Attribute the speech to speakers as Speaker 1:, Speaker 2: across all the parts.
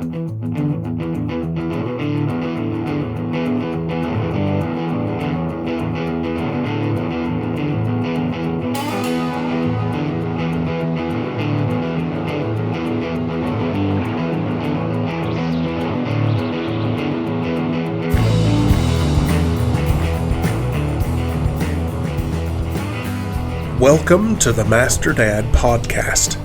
Speaker 1: Welcome to the Master Dad Podcast.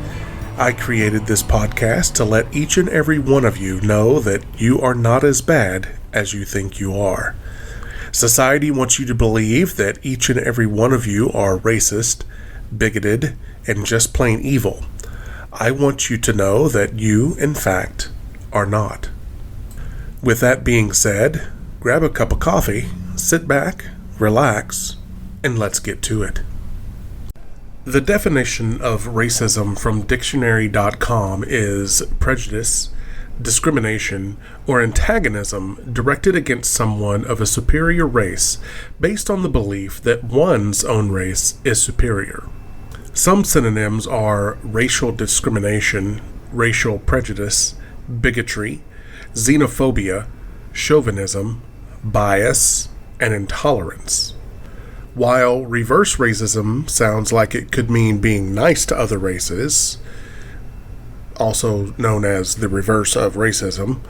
Speaker 1: I created this podcast to let each and every one of you know that you are not as bad as you think you are. Society wants you to believe that each and every one of you are racist, bigoted, and just plain evil. I want you to know that you, in fact, are not. With that being said, grab a cup of coffee, sit back, relax, and let's get to it. The definition of racism from dictionary.com is prejudice, discrimination, or antagonism directed against someone of a superior race based on the belief that one's own race is superior. Some synonyms are racial discrimination, racial prejudice, bigotry, xenophobia, chauvinism, bias, and intolerance. While reverse racism sounds like it could mean being nice to other races, also known as the reverse of racism,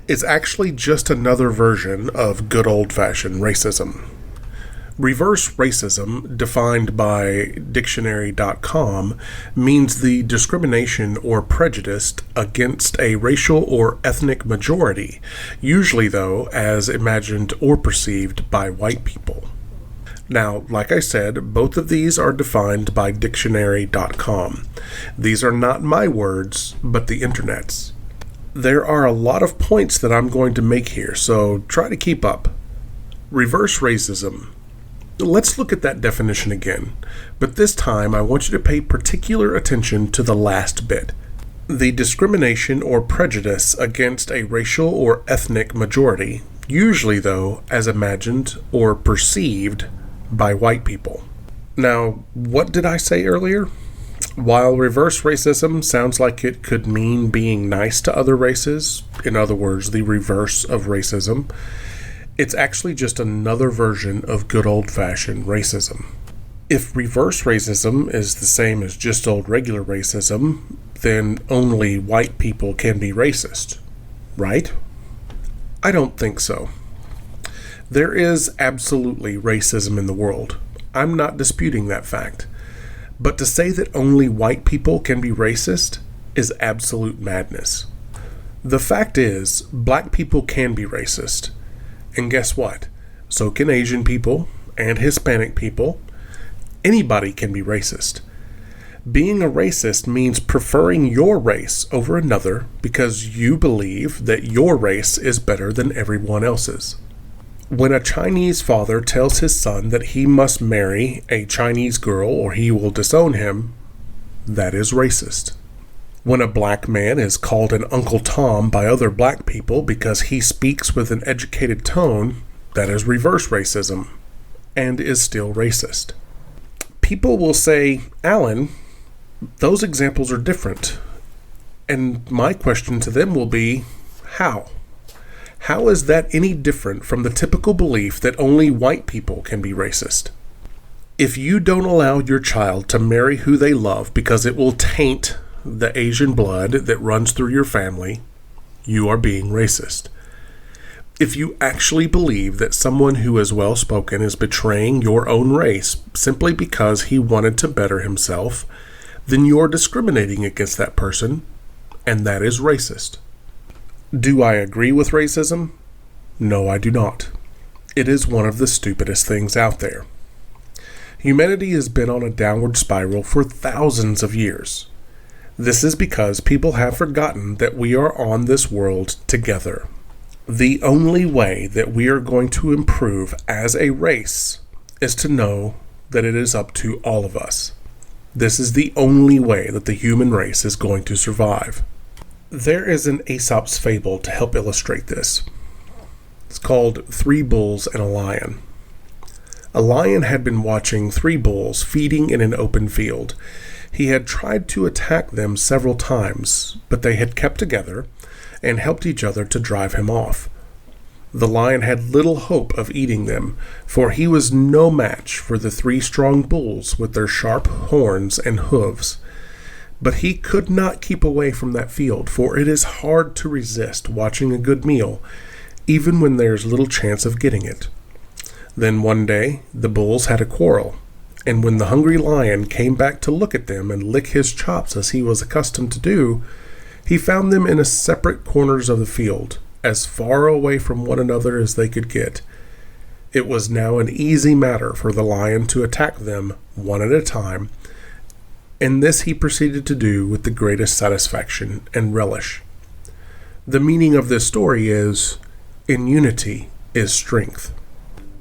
Speaker 1: it's actually just another version of good old-fashioned racism. Reverse racism, defined by dictionary.com, means the discrimination or prejudice against a racial or ethnic majority, usually, though, as imagined or perceived by white people. Now, like I said, both of these are defined by dictionary.com. These are not my words, but the internet's. There are a lot of points that I'm going to make here, so try to keep up. Reverse racism. Let's look at that definition again, but this time I want you to pay particular attention to the last bit. The discrimination or prejudice against a racial or ethnic majority, usually, though, as imagined or perceived by white people. Now, what did I say earlier? While reverse racism sounds like it could mean being nice to other races, in other words, the reverse of racism, it's actually just another version of good old-fashioned racism. If reverse racism is the same as just old regular racism, then only white people can be racist, right? I don't think so. There is absolutely racism in the world. I'm not disputing that fact. But to say that only white people can be racist is absolute madness. The fact is, black people can be racist. And guess what? So can Asian people and Hispanic people. Anybody can be racist. Being a racist means preferring your race over another because you believe that your race is better than everyone else's. When a Chinese father tells his son that he must marry a Chinese girl or he will disown him, that is racist. When a black man is called an Uncle Tom by other black people because he speaks with an educated tone, that is reverse racism, and is still racist. People will say, Alan, those examples are different. And my question to them will be, how? How is that any different from the typical belief that only white people can be racist? If you don't allow your child to marry who they love because it will taint the Asian blood that runs through your family, you are being racist. If you actually believe that someone who is well-spoken is betraying your own race simply because he wanted to better himself, then you are discriminating against that person, and that is racist. Do I agree with racism? No, I do not. It is one of the stupidest things out there. Humanity has been on a downward spiral for thousands of years. This is because people have forgotten that we are on this world together. The only way that we are going to improve as a race is to know that it is up to all of us. This is the only way that the human race is going to survive. There is an Aesop's fable to help illustrate this. It's called Three Bulls and a Lion. A lion had been watching three bulls feeding in an open field. He had tried to attack them several times, but they had kept together and helped each other to drive him off. The lion had little hope of eating them, for he was no match for the 3 strong bulls with their sharp horns and hooves. But he could not keep away from that field, for it is hard to resist watching a good meal, even when there's little chance of getting it. Then one day, the bulls had a quarrel, and when the hungry lion came back to look at them and lick his chops as he was accustomed to do, he found them in separate corners of the field, as far away from one another as they could get. It was now an easy matter for the lion to attack them one at a time, and this he proceeded to do with the greatest satisfaction and relish. The meaning of this story is, in unity is strength.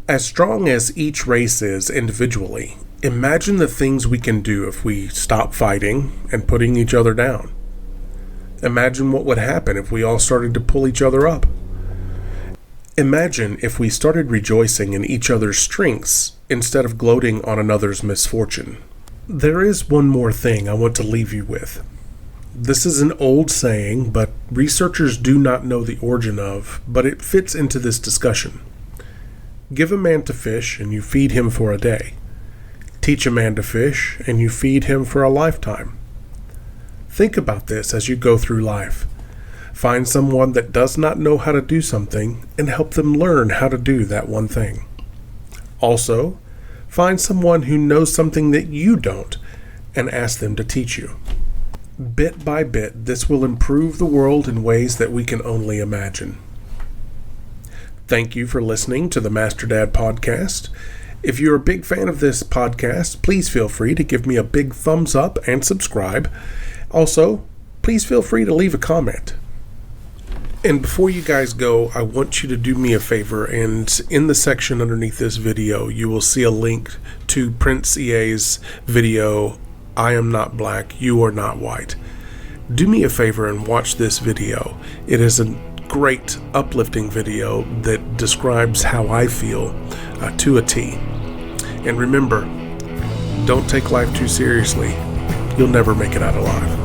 Speaker 1: As strong as each race is individually, imagine the things we can do if we stop fighting and putting each other down. Imagine what would happen if we all started to pull each other up. Imagine if we started rejoicing in each other's strengths instead of gloating on another's misfortune. There is one more thing I want to leave you with. This is an old saying, but researchers do not know the origin of, but it fits into this discussion. Give a man to fish and you feed him for a day. Teach a man to fish and you feed him for a lifetime. Think about this as you go through life. Find someone that does not know how to do something and help them learn how to do that one thing. Also, find someone who knows something that you don't and ask them to teach you. Bit by bit, this will improve the world in ways that we can only imagine. Thank you for listening to the Master Dad Podcast. If you're a big fan of this podcast, please feel free to give me a big thumbs up and subscribe. Also, please feel free to leave a comment. And before you guys go, I want you to do me a favor, and in the section underneath this video, you will see a link to Prince EA's video, I Am Not Black, You Are Not White. Do me a favor and watch this video. It is a great, uplifting video that describes how I feel to a T. And remember, don't take life too seriously. You'll never make it out alive.